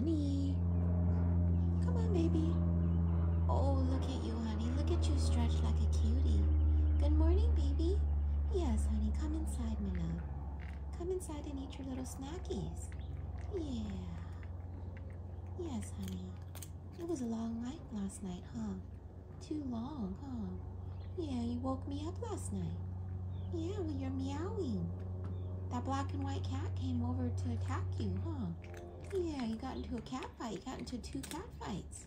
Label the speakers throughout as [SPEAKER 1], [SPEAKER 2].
[SPEAKER 1] Honey. Come on, baby. Oh, look at you, honey. Look at you stretched like a cutie. Good morning, baby. Yes, honey. Come inside, my love. Come inside and eat your little snackies. Yeah. Yes, honey. It was a long night last night, huh? Too long, huh? Yeah, you woke me up last night. Yeah, with your meowing. That black and white cat came over to attack you, huh? Yeah, you got into a cat fight. You got into 2 cat fights.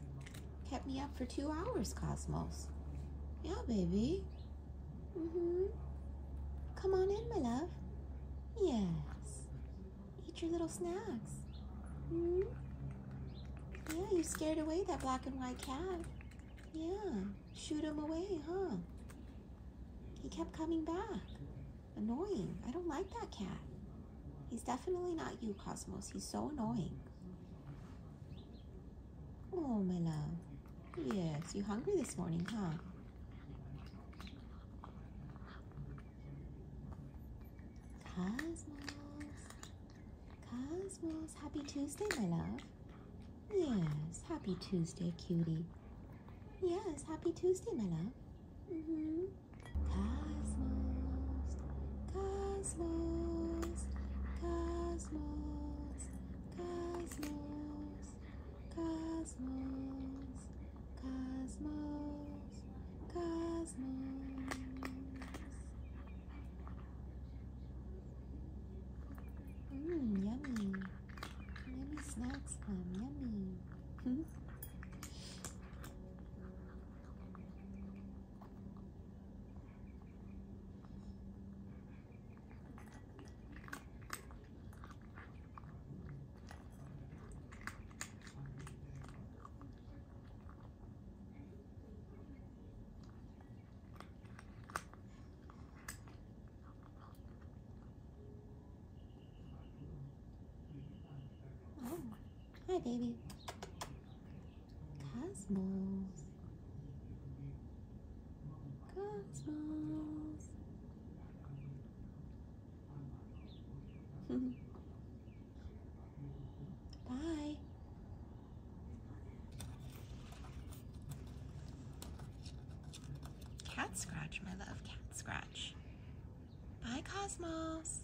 [SPEAKER 1] Kept me up for 2 hours, Cosmos. Yeah, baby. Come on in, my love. Yes. Eat your little snacks. Yeah, you scared away that black and white cat. Yeah, shoot him away, huh? He kept coming back. Annoying. I don't like that cat. He's definitely not you, Cosmos. He's so annoying. Oh, my love. Yes, you hungry this morning, huh? Cosmos. Cosmos. Happy Tuesday, my love. Yes, happy Tuesday, cutie. Yes, happy Tuesday, my love. Cosmos. Cosmos. Cosmos. Cosmos. Cosmos. Cosmos. Cosmos. Yummy. Yummy snacks, Mom. Yummy. Oh, hi, baby. Cosmos. Cosmos. Bye. Cat scratch, my love. Cat scratch. Bye, Cosmos.